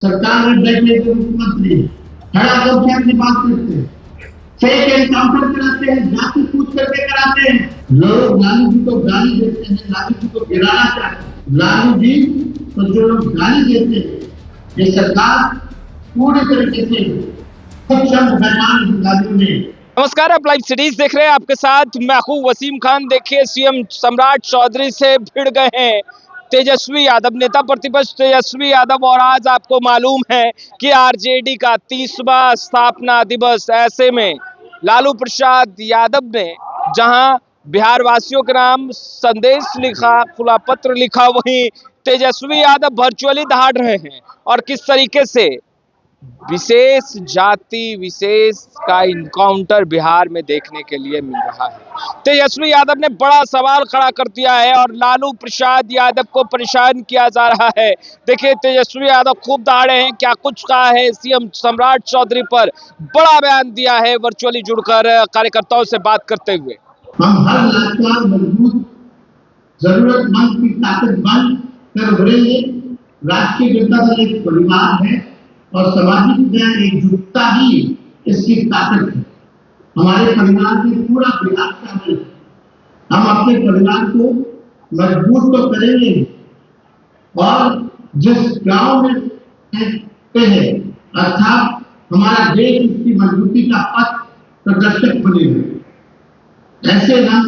सरकार में बैठे थे मुख्यमंत्री खड़ा होकर अपनी बात करते हैं, फेक एनकाउंटर कराते हैं, जाति पूछ करके कराते हैं। लोग लालू जी को गाली देते हैं, लालू जी को गिराना चाहते हैं। लालू जी तो जो लोग गाली देते हैं, ये सरकार पूरी तरीके से कुछ चंद बेईमान अधिकारियों ने। नमस्कार, आप लाइव सिटीज देख रहे हैं। आपके साथ मैं हूं वसीम खान। देखिए, सीएम सम्राट चौधरी से भिड़ गए हैं तेजस्वी यादव, नेता प्रतिपक्ष तेजस्वी यादव। और आज आपको मालूम है कि आरजेडी का 30वां स्थापना दिवस। ऐसे में लालू प्रसाद यादव ने जहां बिहार वासियों के नाम संदेश लिखा, खुला पत्र लिखा, वहीं तेजस्वी यादव वर्चुअली दहाड़ रहे हैं। और किस तरीके से विशेष जाति विशेष का इनकाउंटर बिहार में देखने के लिए मिल रहा है। तेजस्वी यादव ने बड़ा सवाल खड़ा कर दिया है और लालू प्रसाद यादव को परेशान किया जा रहा है। देखिए, तेजस्वी यादव खूब दहाड़े हैं, क्या कुछ कहा है सीएम सम्राट चौधरी पर। बड़ा बयान दिया है वर्चुअली जुड़कर कार्यकर्ताओं से बात करते हुए। हम हर लाचार मजबूत जरूरतमंद की ताकत बन कर उभरेंगे। राष्ट्रीय जनता दल एक परिवार है और सामाजिक न्याय एकजुटता ही इसकी ताकत है। हमारे परिवार में पूरा बिहार शामिल है। हम अपने परिवार को मजबूत तो करेंगे और जिस गांव में रहते हैं, अर्थात हमारा देश उसकी मजबूती का पथ प्रदर्शक बनेगा। ऐसे हम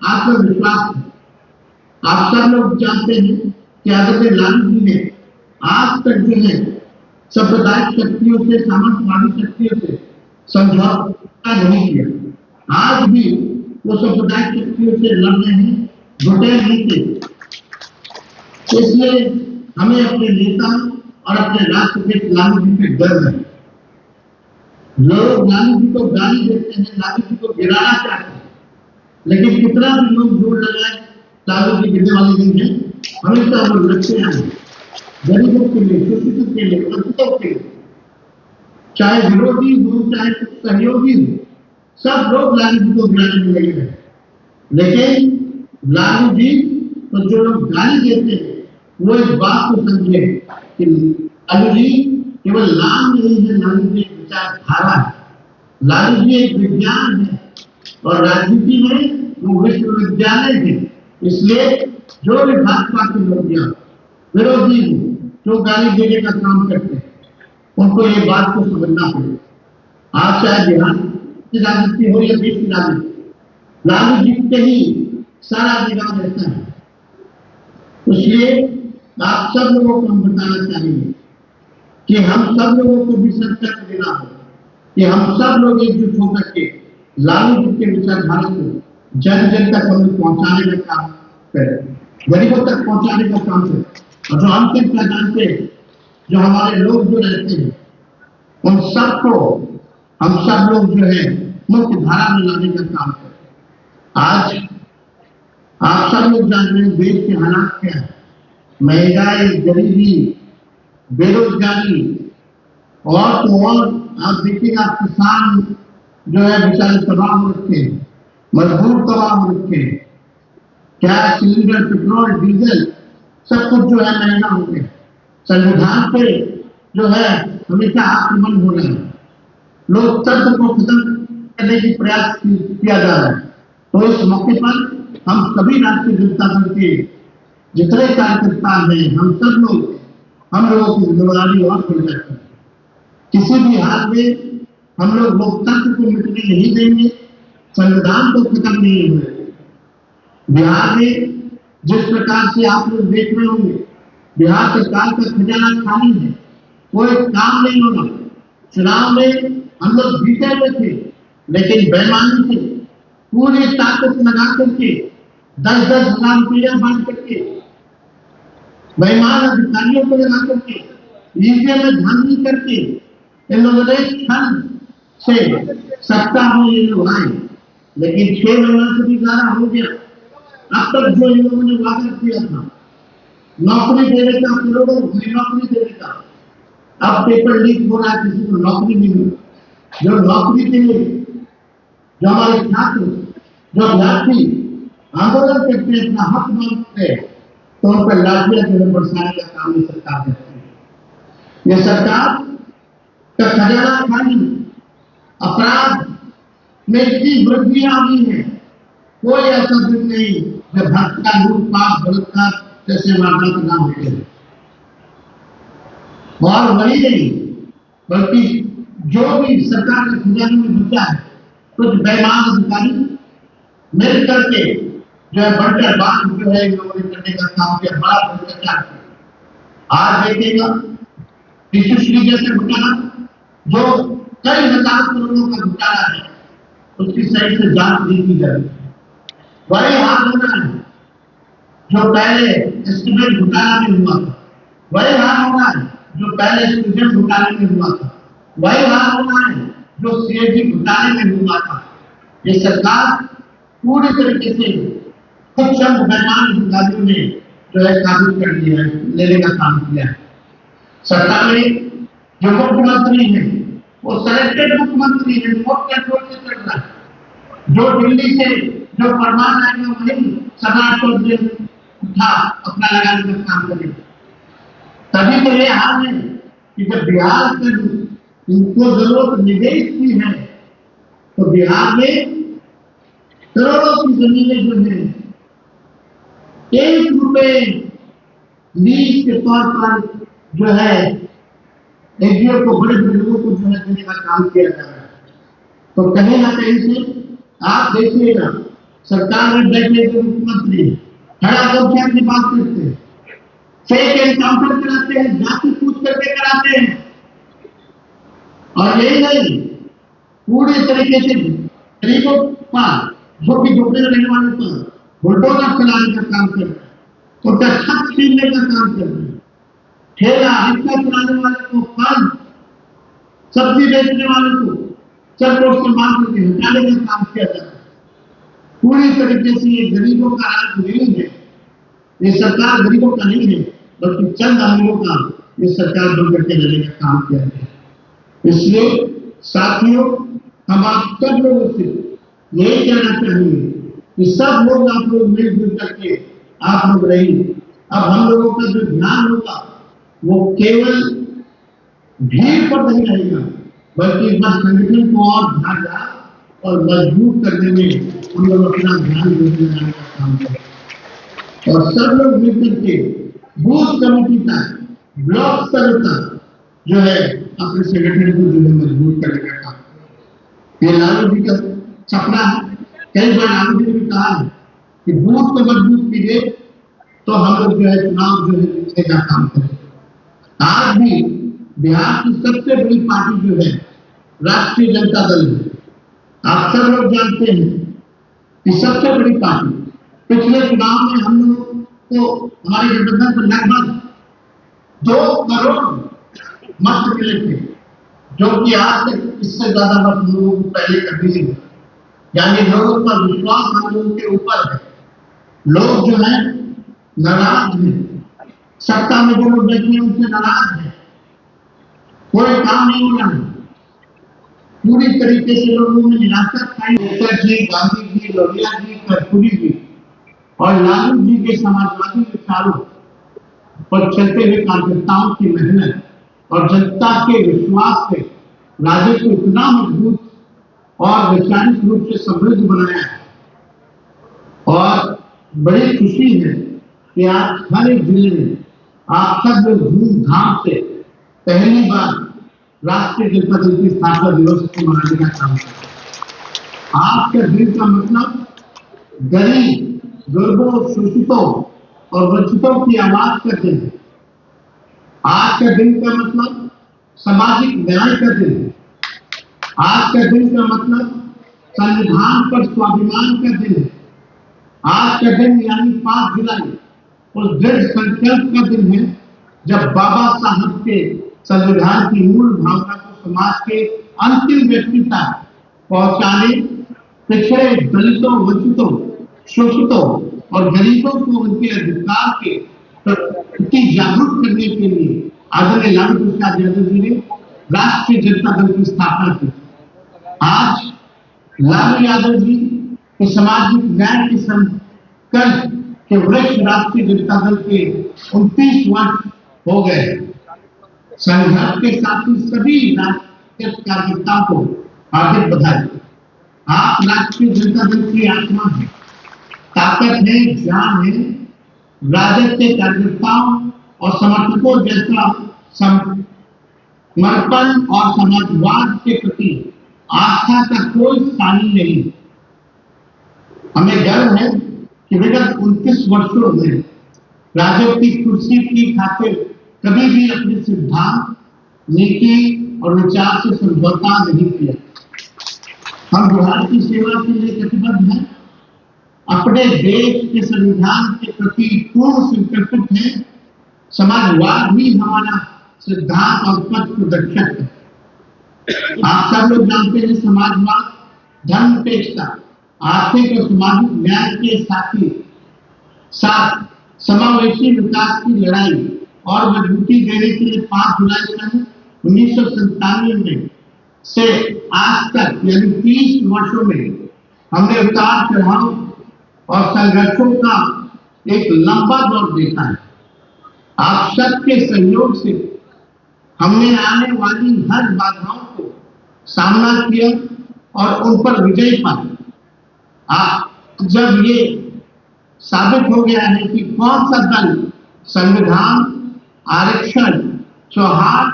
आत्मविश्वास है। आप सब लोग जानते हैं कि आदरणीय लालू जी ने आज तक जो है सांप्रदायिक शक्तियों से, सामंतवादी शक्तियों से समझौता नहीं किया। आज भी वो सांप्रदायिक शक्तियों से लड़ रहे हैं, जुटे नहीं थे। इसलिए हमें अपने नेता और अपने राष्ट्रपति लालू जी पे गर्व है। लोग लालू जी को गाली देते हैं, लालू जी को गिराना चाहते हैं, लेकिन कितना भी लोग जोर लगाए, लालू जी गिरने वाले नहीं है। हमेशा हम लोग लक्ष्य हैं गरीबों के लिए, शोषितों के लिए, वंचितों के लिए, चाहे विरोधी हो चाहे सहयोगी हो, सब लोग लालू जी को गिराने में लगे हैं। लेकिन लालू जी तो जो लोग गाली देते हैं, वो इस बात को समझे कि लालू जी केवल नाम नहीं है, लालू जी एक विचारधारा है, लालू जी एक विज्ञान है और राजनीति में वो विश्वविद्यालय है। इसलिए जो भी भाजपा के लोग या विरोधी जो गाली देने का काम करते हैं, उनको ये बात को समझना पड़ेगा। आज चाहे बिहार की राजनीति हो या देश की राजनीति, लालू जी पे ही सारा निगाह रहता है। इसलिए आप सब लोगों को हम बताना चाहेंगे कि हम सब लोगों को भी संकल्प लेना है कि हम सब लोग एकजुट होकर के लालू जी के विचारधारा को जन जन तक हम पहुंचाने का काम करें, गरीबों तक पहुंचाने का काम करें। और जो अंतिम पैदान पे जो हमारे लोग जो रहते हैं, उन सबको हम सब लोग जो है मुख्य धारा में लाने का काम करें। आज आप सब लोग जान रहे हैं देश के हालात क्या है। महंगाई, गरीबी, बेरोजगारी और तो और आप देखिएगा किसान जो है बेचारे तबाह हो रखे हैं, मजदूर तबाह हो रखे हैं। गैस सिलेंडर, पेट्रोल, डीजल सब कुछ जो है महंगा हो गया। संविधान पे जो है हमेशा आक्रमण हो रहा है। लोकतंत्र को खत्म करने की प्रयास किया जा रहा है। तो इस मौके पर हम सभी राष्ट्रीय जनता दल के जितने कार्यकर्ता हैं, हम लोगों की जिम्मेदारी और बढ़ जाती है। किसी भी हाल में हम लोग लोकतंत्र को मिटने नहीं देंगे, संविधान को खत्म नहीं होगा। बिहार में जिस प्रकार से आप लोग देख रहे होंगे, बिहार सरकार का खजाना खाली है, कोई काम नहीं होगा। चुनाव में हम लोग जीते हुए थे, लेकिन बेईमानी से पूरी ताकत लगा करके 10-10 हजार रुपया बांट करके बेईमान अधिकारियों को लगा करके ईवीएम में धांधली करके इन लोगों ने क्षण से सत्ता में ये लोग आए, लेकिन 6 महीना से भी ज्यादा हो गया। अब तक जो इन लोगों ने वादा किया था नौकरी देने का, करोड़ों नौकरी देने का, अब पेपर लीक हो रहा है, किसी को नौकरी नहीं मिली। जो नौकरी के लिए जो हमारे छात्र, जो अभ्यर्थी आंदोलन करते हैं, अपना हक मांगते हैं, तो उन पर लाठियां जो है बरसाने का काम ये सरकार करती है। ये सरकार का खजाना खाली, अपराध में इतनी वृद्धि आ गई है, कोई ऐसा दिन नहीं जब हत्या, लूटपाट, बलात्कार जैसे वारदात ना होते हैं। और वही नहीं, बल्कि जो भी सरकार के खजाने में बचा है, कुछ बेईमान अधिकारी मिल करके जो है बढ़कर बात जो है इन्होंने करने का काम किया, बड़ा भ्रष्टाचार किया। आज देखिएगा सुश्री जैसे घोटाला जो कई हजार करोड़ों का घोटाला है, उसकी सही से जांच नहीं की जा रही। वही हाल हो रहा है जो पहले एस्टीमेट घोटाला में हुआ था, वही हाल हो रहा है जो पहले स्टूडेंट घोटाले में हुआ था, वही हाल हो रहा है जो सीएजी घोटाले में हुआ था। ये सरकार पूरी तरीके से कुछ चंद बेईमान अधिकारियों ने जो है काबू कर लिया है, लेने का काम किया है। सत्ता में जो मुख्यमंत्री है वो सेलेक्टेड मुख्यमंत्री है, रिमोट कंट्रोल से चल रहा है। जो दिल्ली से जो फरमान आएगा वही सम्राट चौधरी था अपना लगाने का काम करेगा। तभी तो ये हाल है कि जब बिहार में इनको जरूरत निवेश की है तो बिहार में करोड़ों की जमीनें जो है 1 रुपए लीज के तौर पर जो है एनजीओ को, बड़े बड़े लोगों को जो है देने का काम किया जा रहा है। तो कहीं ना कहीं से आप देखिएगा सरकार में बैठे जो मुख्यमंत्री खड़ा होकर की बात करते हैं, फेक एनकाउंटर कराते हैं, जाति पूछ करके कराते हैं। और यही नहीं, पूरी तरीके से गरीबों पर, जो कि झोपड़े में रहने वालों पर बुलडोजर चलाने का काम कर रहे हैं, उनका छत छीनने का काम कर रहे हैं, ठेला रिक्शा चलाने वाले को, फल सब्जी बेचने वाले को चक्रों से मार करके हटाने का काम किया जा रहा है। पूरी तरीके से ये गरीबों का राज नहीं है, ये सरकार गरीबों का नहीं है, बल्कि चंद अमीरों का ये सरकार बन करके रहने का काम किया गया। इसलिए साथियों, हम आप सब लोगों से यही कहना चाहेंगे कि सब लोग आप लोग मिलजुल करके आप लोग रहिए। अब हम लोगों का जो ध्यान होगा वो केवल भीड़ पर नहीं रहेगा, बल्कि इस संगठन को और ढांचा और मजबूत करने में हम लोग अपना ध्यान लगाने का काम करें। और सब लोग मिलकर के बूथ कमेटी तक, ब्लॉक स्तर तक जो है अपने संगठन को जो है मजबूत करने का काम। ये लालू जी का सपना है। कई बार लालू जी ने कहा है कि बूथ को मजबूत कीजिए तो हम लोग जो है चुनाव जो है जीतने का काम करें। आज भी बिहार की सबसे बड़ी पार्टी जो है राष्ट्रीय जनता दल है। आप सब लोग जानते हैं कि सबसे बड़ी पार्टी, पिछले चुनाव में हम लोग को हमारे गठबंधन पर लगभग 2 करोड़ मत मिले थे, जो कि आज तक इससे ज्यादा मत लोगों को पहले कभी नहीं। यानी लोगों का विश्वास हम लोगों के ऊपर है। लोग जो है नाराज हैं, सत्ता में जो लोग बैठे हैं उनसे नाराज है, कोई काम नहीं हो रहा है। पूरी तरीके से लोगों में निराशा खाई। जी, गांधी जी, लोहिया जी, कर्पूरी जी और लालू जी के समाजवादी विचारों पर चलते हुए कार्यकर्ताओं की मेहनत और जनता के विश्वास से राज्य को इतना मजबूत और वैचारिक रूप से समृद्ध बनाया है। और बड़ी खुशी है कि आज हर एक जिले में आप सब लोग धूमधाम से पहली बार राष्ट्रीय जनता दल की स्थापना दिवस को मनाने का काम करें। आज के दिन का मतलब गरीब, गरीबों, शोषितों और वंचितों की आवाज का दिन है। आज का दिन का मतलब सामाजिक न्याय का दिन है। आज का दिन का मतलब संविधान पर स्वाभिमान का दिन है। आज का दिन यानी 5 जुलाई उस दृढ़ संकल्प का दिन है जब बाबा साहब के संविधान की मूल भावना को समाज के अंतिम व्यक्ति तक पहुंचाने, पिछड़े, दलितों, वंचितों, शोषितों और गरीबों को उनके अधिकार के प्रति जागरूक करने के लिए आदरणीय लालू प्रसाद यादव जी ने राष्ट्रीय जनता दल की स्थापना की। आज लालू यादव जी के सामाजिक न्याय के संकल्प के वृक्ष राष्ट्रीय जनता दल के 29 वर्ष हो गए। संघर्ष के साथ ही सभी राजनीतिक कार्यकर्ताओं को हार्दिक बधाई। आप राष्ट्रीय जनता दल की आत्मा है, ताकत है, ज्ञान है। राजद के कार्यकर्ताओं और समर्थकों जैसा समर्पण और समाजवाद के प्रति आस्था का कोई सानी नहीं। हमें गर्व है कि विगत 29 वर्षों में राजद की कुर्सी की खातिर कभी भी अपने सिद्धांत, नीति और विचार से समझौता नहीं किया। हम बिहार की सेवा के लिए प्रतिबद्ध हैं, अपने देश के संविधान के प्रति पूर्ण संकल्पित हैं। समाजवाद ही हमारा सिद्धांत और पथ प्रदर्शक है। आप सब लोग जानते हैं, समाजवाद धर्मनिरपेक्षता, आर्थिक और सामाजिक न्याय के साथ समावेशी विकास की लड़ाई और मजबूती देने के लिए 5 जुलाई सन 1997 में से आज तक यानी 30 वर्षों में हमने उतार चढ़ाव और संघर्षों का एक लंबा दौर देखा है। आप सबके सहयोग से हमने आने वाली हर बाधाओं को सामना किया और उन पर विजय पाई। जब ये साबित हो गया है कि कौन सा दल संविधान, आरक्षण, सौहार्द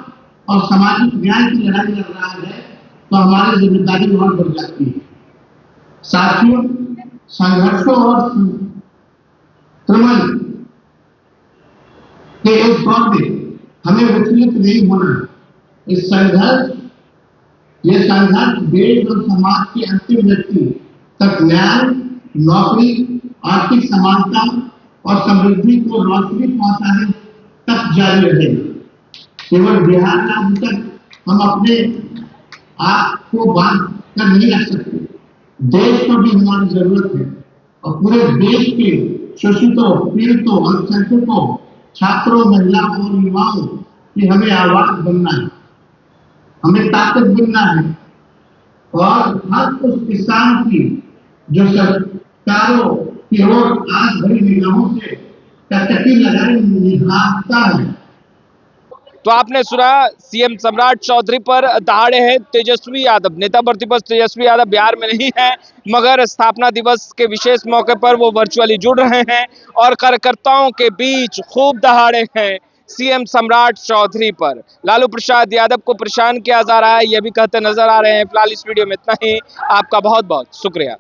और सामाजिक न्याय की लड़ाई लड़ रहा है, तो हमारी जिम्मेदारी और बढ़ जाती है। साथियों, संघर्षों और संक्रमण के इस दौर में हमें विचलित नहीं होना है। ये संघर्ष देश और समाज के अंतिम व्यक्ति तक न्याय, नौकरी, आर्थिक समानता और समृद्धि को रोशनी पहुंचाने तक जारी रहेगा। केवल बिहार राज्य तक हम अपने आप को बांध कर नहीं रख सकते। देश को भी हमारी जरूरत है और पूरे देश के शोषितों, पीड़ितों, अल्पसंख्यकों, छात्रों, महिलाओं और युवाओं की हमें आवाज बनना है, हमें ताकत बनना है और हर उस किसान की जो सरकारों की ओर आंख भरी निगाहों से टकटकी लगाए निहारता है। तो आपने सुना, सीएम सम्राट चौधरी पर दहाड़े हैं तेजस्वी यादव। नेता प्रतिपक्ष तेजस्वी यादव बिहार में नहीं है, मगर स्थापना दिवस के विशेष मौके पर वो वर्चुअली जुड़ रहे हैं और कार्यकर्ताओं के बीच खूब दहाड़े हैं सीएम सम्राट चौधरी पर। लालू प्रसाद यादव को परेशान किया जा रहा है, ये भी कहते नजर आ रहे हैं। फिलहाल इस वीडियो में इतना ही। आपका बहुत बहुत शुक्रिया।